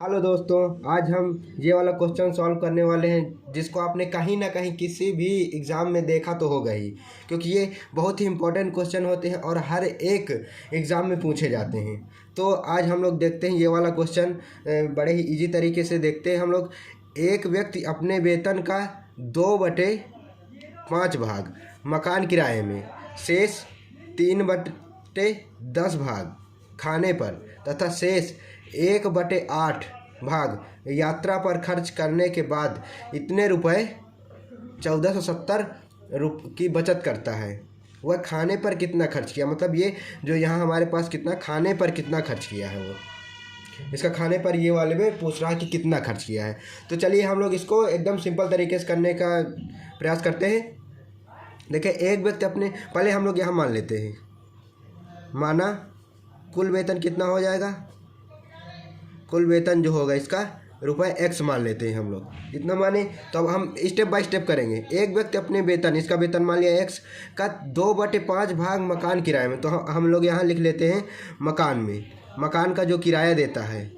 Hello दोस्तों, आज हम ये वाला क्वेश्चन सॉल्व करने वाले हैं जिसको आपने कहीं ना कहीं किसी भी एग्ज़ाम में देखा तो होगा ही, क्योंकि ये बहुत ही इम्पोर्टेंट क्वेश्चन होते हैं और हर एक एग्ज़ाम में पूछे जाते हैं। तो आज हम लोग देखते हैं ये वाला क्वेश्चन। बड़े ही इजी तरीके से देखते हैं हम लोग। एक व्यक्ति अपने वेतन का 2/5 भाग मकान किराए में, शेष 3/10 भाग खाने पर तथा शेष 1/8 भाग यात्रा पर खर्च करने के बाद इतने रुपए 1470 की बचत करता है। वह खाने पर कितना खर्च किया, मतलब ये जो यहाँ हमारे पास कितना खाने पर कितना खर्च किया है, वो इसका खाने पर ये वाले में पूछ रहा है कि कितना खर्च किया है। तो चलिए हम लोग इसको एकदम सिंपल तरीके से करने का प्रयास करते हैं। देखिए, एक व्यक्ति अपने, पहले हम लोग यहाँ मान लेते हैं, माना कुल वेतन कितना हो जाएगा। कुल वेतन जो होगा इसका रुपये x मान लेते हैं हम लोग। इतना माने तो अब हम स्टेप बाय स्टेप करेंगे। एक व्यक्ति अपने वेतन, इसका वेतन मान लिया x का 2/5 भाग मकान किराए में, तो हम लोग यहाँ लिख लेते हैं मकान में। मकान का जो किराया देता है,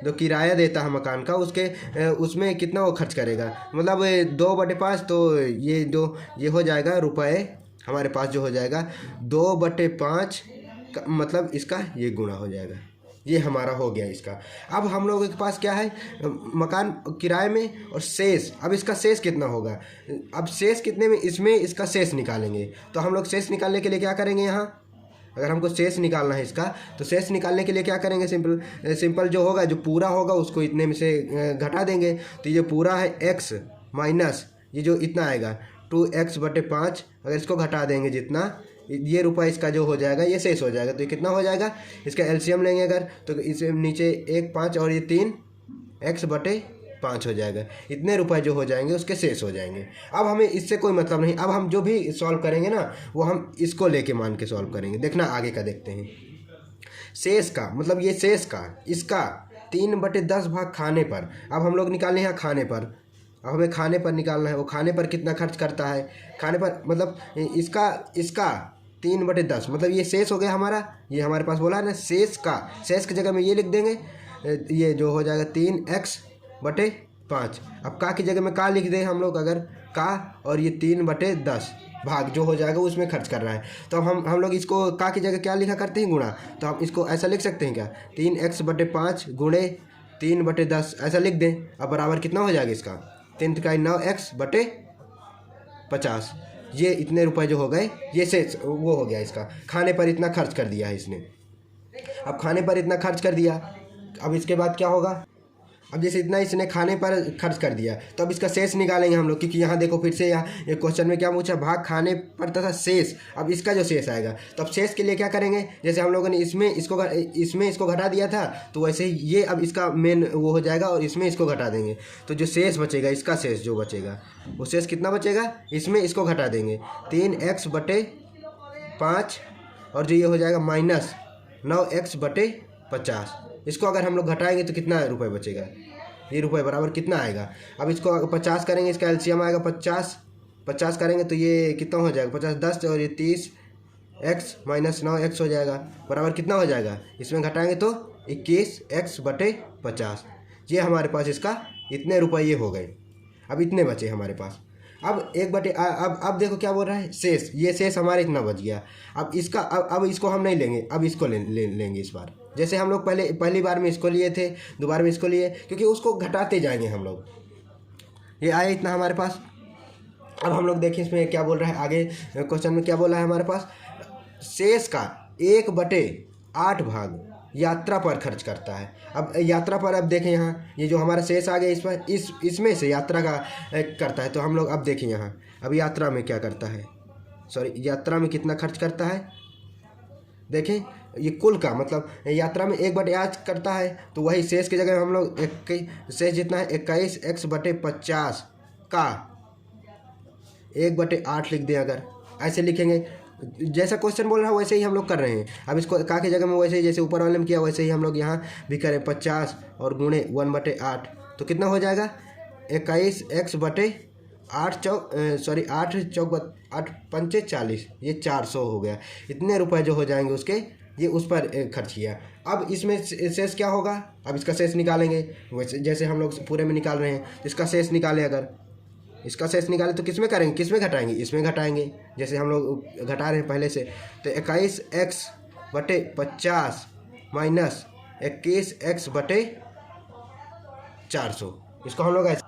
जो किराया देता है मकान का, उसमें कितना वो खर्च करेगा, मतलब 2/5, तो ये हो जाएगा रुपये हमारे पास जो हो जाएगा 2/5 मतलब इसका ये गुणा हो जाएगा। ये हमारा हो गया इसका। अब हम लोगों के पास क्या है, मकान किराए में और शेष। अब इसका शेष कितना होगा, अब शेष कितने में, इसमें इसका शेष निकालेंगे। तो हम लोग शेष निकालने के लिए क्या करेंगे, यहाँ अगर हमको शेष निकालना है इसका, तो शेष निकालने के लिए क्या करेंगे, सिंपल जो होगा, जो पूरा होगा उसको इतने में से घटा देंगे। तो ये पूरा है x माइनस ये जो इतना आएगा 2x/5, अगर इसको घटा देंगे जितना, ये रुपया इसका जो हो जाएगा ये शेष हो जाएगा। तो ये कितना हो जाएगा, इसका एलसीएम लेंगे अगर, तो इसे नीचे 1 5 और ये 3x/5 हो जाएगा। इतने रुपए जो हो जाएंगे उसके शेष हो जाएंगे। अब हमें इससे कोई मतलब नहीं। अब हम जो भी सॉल्व करेंगे ना, वो हम इसको लेके मान के सॉल्व करेंगे। देखना आगे का देखते हैं। शेष का मतलब ये शेष का, इसका 3/10 भाग खाने पर। अब हम लोग निकाले हैं खाने पर। अब हमें खाने पर निकालना है, वो खाने पर कितना खर्च करता है। खाने पर मतलब इसका 3/10 मतलब ये शेष हो गया हमारा। ये हमारे पास बोला है ना शेष का, शेष की जगह में ये लिख देंगे, ये जो हो जाएगा 3x/5। अब का की जगह में का लिख दें हम लोग, अगर का, और ये 3/10 भाग जो हो जाएगा उसमें खर्च कर रहा है। तो हम लोग इसको का की जगह क्या लिखा करते हैं, गुणा। तो हम इसको ऐसा लिख सकते हैं क्या, 3x/5 गुणे 3/10 ऐसा लिख दें। अब बराबर कितना हो जाएगा इसका, 3 × 9 x/50। ये इतने रुपए जो हो गए, ये से वो हो गया इसका। खाने पर इतना खर्च कर दिया है इसने। अब खाने पर इतना खर्च कर दिया, अब इसके बाद क्या होगा, अब जैसे इतना इसने खाने पर खर्च कर दिया, तो अब इसका शेष निकालेंगे हम लोग, क्योंकि यहाँ देखो फिर से यहाँ ये क्वेश्चन में क्या पूछा, भाग खाने पर तथा शेष। अब इसका जो शेष आएगा, तो अब शेष के लिए क्या करेंगे, जैसे हम लोगों ने इसमें इसको घटा दिया था, तो वैसे ही ये अब इसका मेन वो हो जाएगा और इसमें इसको घटा देंगे। तो जो शेष बचेगा, इसका शेष जो बचेगा, वो शेष कितना बचेगा, इसमें इसको घटा देंगे 3x/5 और जो ये हो जाएगा माइनस 9x/50। इसको अगर हम लोग घटाएंगे तो कितना रुपए बचेगा, ये रुपए बराबर कितना आएगा। अब इसको 50 करेंगे, इसका एलसीएम आएगा 50 करेंगे तो ये कितना हो जाएगा, 50 10 और ये 30x माइनस 9x हो जाएगा, बराबर कितना हो जाएगा, इसमें घटाएंगे तो 21x/50। ये हमारे पास इसका इतने रुपये ये हो गए। अब इतने बचे हमारे पास। अब अब देखो क्या बोल रहा है, शेष। ये शेष हमारे इतना बच गया। अब इसका अब इसको हम नहीं लेंगे, अब इसको लेंगे इस बार। जैसे हम लोग पहली बार में इसको लिए थे, दोबारा में इसको लिए, क्योंकि उसको घटाते जाएंगे हम लोग। ये आया इतना हमारे पास। अब हम लोग देखिए इसमें क्या बोल रहा है, आगे क्वेश्चन में क्या बोला है हमारे पास, शेष का 1/8 भाग यात्रा पर खर्च करता है। अब यात्रा पर, अब देखें यहाँ ये जो हमारा शेष आ गया, इस पर इसमें से यात्रा का करता है। तो हम लोग अब देखें यहाँ, अब यात्रा में क्या करता है, यात्रा में कितना खर्च करता है। देखें ये कुल का मतलब यात्रा में 1/8 करता है, तो वही शेष की जगह हम लोग शेष जितना है 21x/50 का 1/8 लिख दें। अगर ऐसे लिखेंगे, जैसा क्वेश्चन बोल रहा है वैसे ही हम लोग कर रहे हैं। अब इसको का की जगह में वैसे ही जैसे ऊपर वाले में किया, वैसे ही हम लोग यहाँ भी करें 50 और गुणे 1/8। तो कितना हो जाएगा, 21x/8 8 × 5 = 40। ये 400 हो गया। इतने रुपए जो हो जाएंगे उसके ये उस पर खर्च किया। अब इसमें शेष क्या होगा, अब इसका शेष निकालेंगे, वैसे जैसे हम लोग पूरे में निकाल रहे हैं। तो इसका शेष निकालें, अगर इसका शेष निकालें तो किस में करेंगे, किस में घटाएंगे, इसमें घटाएंगे, जैसे हम लोग घटा रहे हैं पहले से। तो 21x/50 माइनस 21x/400, इसको हम लोग ऐसे।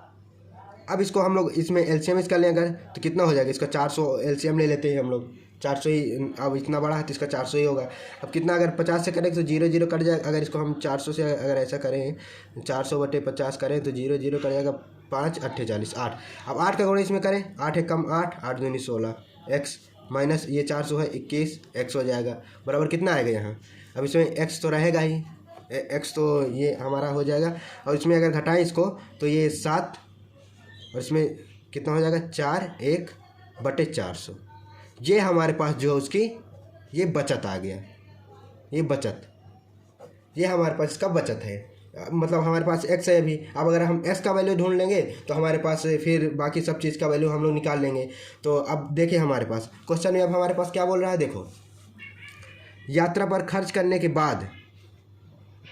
अब इसको हम लोग इसमें एलसीएम इसका लें अगर, तो कितना हो जाएगा, इसका 400 एलसीएम ले लेते हैं हम लोग, 400 ही। अब इतना बड़ा है तो इसका 400 ही होगा। अब कितना, अगर 50 से करें तो 0 0 कट जाएगा। अगर इसको हम 400 से अगर ऐसा करें, 400/50 करें तो 0 0 कट जाएगा, 5 8 40 8। अब 8 का गुणा इसमें करें, 8 एक कम 8, 8 दूनी 16, एक्स माइनस ये 400 है 21 एक्स हो जाएगा, बराबर कितना आएगा यहाँ। अब इसमें एक्स तो रहेगा ही, एक्स तो ये हमारा हो जाएगा। और इसमें अगर घटाएं इसको तो ये 7, और इसमें कितना हो जाएगा 4 1/400। ये हमारे पास जो उसकी ये बचत आ गया, ये बचत, ये हमारे पास इसका बचत है। मतलब हमारे पास x है अभी। अब अगर हम s का वैल्यू ढूंढ लेंगे तो हमारे पास फिर बाकी सब चीज़ का वैल्यू हम लोग निकाल लेंगे। तो अब देखिए हमारे पास क्वेश्चन में अब हमारे पास क्या बोल रहा है, देखो, यात्रा पर खर्च करने के बाद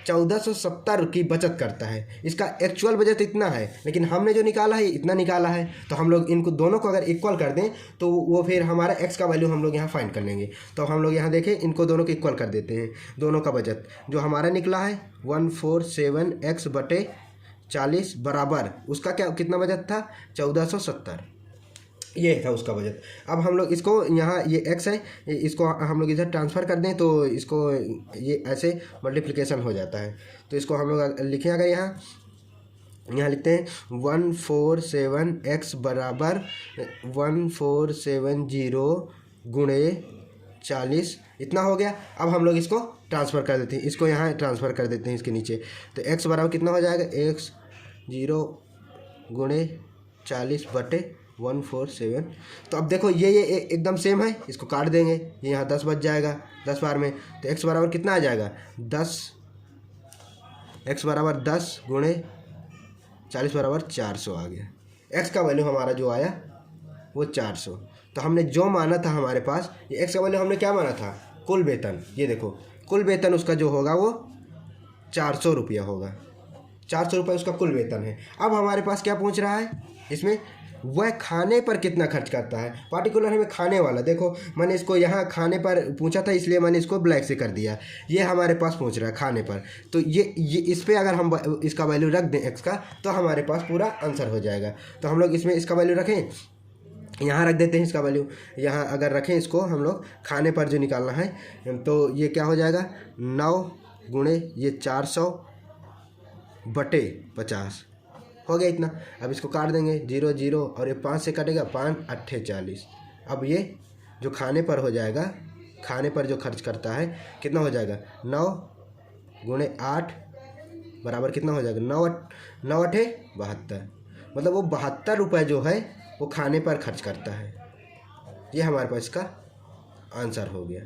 1470 की बचत करता है। इसका एक्चुअल बजट इतना है, लेकिन हमने जो निकाला है इतना निकाला है। तो हम लोग इनको दोनों को अगर इक्वल कर दें तो वो फिर हमारा x का वैल्यू हम लोग यहाँ फाइंड कर लेंगे। तो हम लोग यहाँ देखें, इनको दोनों को इक्वल कर देते हैं। दोनों का बजट जो हमारा निकला है 147x/40 बराबर उसका क्या कितना बजट था, 1470, ये था उसका बजट। अब हम लोग इसको यहाँ ये x है, इसको हम लोग इधर ट्रांसफ़र कर दें तो इसको ये ऐसे मल्टीप्लिकेशन हो जाता है। तो इसको हम लोग लिखें, अगर यहाँ लिखते हैं 147x बराबर 1470 गुणे 40, इतना हो गया। अब हम लोग इसको ट्रांसफ़र कर देते हैं, इसको यहाँ ट्रांसफ़र कर देते हैं इसके नीचे। तो x बराबर कितना हो जाएगा, x 0 गुणे 40/147। तो अब देखो ये एकदम सेम है, इसको काट देंगे, ये यहाँ 10 बच जाएगा 10 बार में। तो x बराबर कितना आ जाएगा 10, x बराबर 10 गुणे 40 बराबर 400 आ गया। x का वैल्यू हमारा जो आया वो 400। तो हमने जो माना था हमारे पास, ये x का वैल्यू हमने क्या माना था, कुल वेतन। ये देखो कुल वेतन उसका जो होगा वो 400 रुपया होगा, 400 रुपये उसका कुल वेतन है। अब हमारे पास क्या पूछ रहा है इसमें, वह खाने पर कितना खर्च करता है, पार्टिकुलर हमें खाने वाला। देखो मैंने इसको यहाँ खाने पर पूछा था इसलिए मैंने इसको ब्लैक से कर दिया। ये हमारे पास पूछ रहा है खाने पर, तो ये इस पर अगर हम इसका वैल्यू रख दें x का तो हमारे पास पूरा आंसर हो जाएगा। तो हम लोग इसमें इसका वैल्यू रखें, यहाँ रख देते हैं इसका वैल्यू। यहाँ अगर रखें इसको हम लोग खाने पर जो निकालना है, तो ये क्या हो जाएगा 9 गुणे ये 400/50 हो गया इतना। अब इसको काट देंगे 0 0 और ये 5 से कटेगा, 5 8 40। अब ये जो खाने पर हो जाएगा, खाने पर जो खर्च करता है कितना हो जाएगा 9 गुणे 8 बराबर कितना हो जाएगा 9 8 72। मतलब वो 72 रुपये जो है वो खाने पर खर्च करता है। ये हमारे पास इसका आंसर हो गया।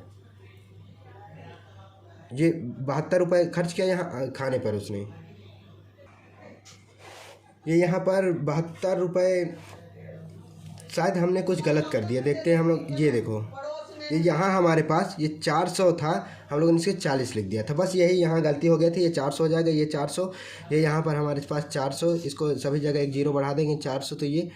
ये 72 रुपये खर्च किया यहाँ खाने पर उसने। ये यहाँ पर 72 रुपये, शायद हमने कुछ गलत कर दिया, देखते हैं हम लोग। ये देखो ये यहाँ हमारे पास ये 400 था, हम लोगों ने इसके 40 लिख दिया था, बस यही यहाँ गलती हो गई थी। ये 400 हो जाएगा, ये 400, ये यहाँ पर हमारे पास 400, इसको सभी जगह एक 0 बढ़ा देंगे 400, तो ये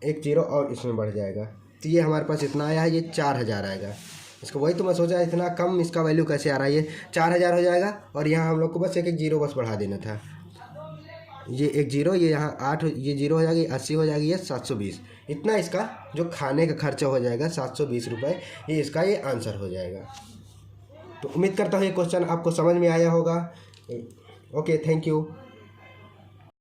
एक 0 और इसमें बढ़ जाएगा। तो ये हमारे पास इतना आया है, ये 4000 आएगा। इसको वही तो मैं सोचा इतना कम इसका वैल्यू कैसे आ रहा है। ये 4000 हो जाएगा और यहाँ हम लोग को बस एक 0 बस बढ़ा देना था। ये एक 0, ये यहाँ 8, ये 0 हो जाएगी, 80 हो जाएगी, ये 720। इतना इसका जो खाने का खर्चा हो जाएगा 720 रुपये, ये इसका ये आंसर हो जाएगा। तो उम्मीद करता हूँ ये क्वेश्चन आपको समझ में आया होगा। Okay, thank you.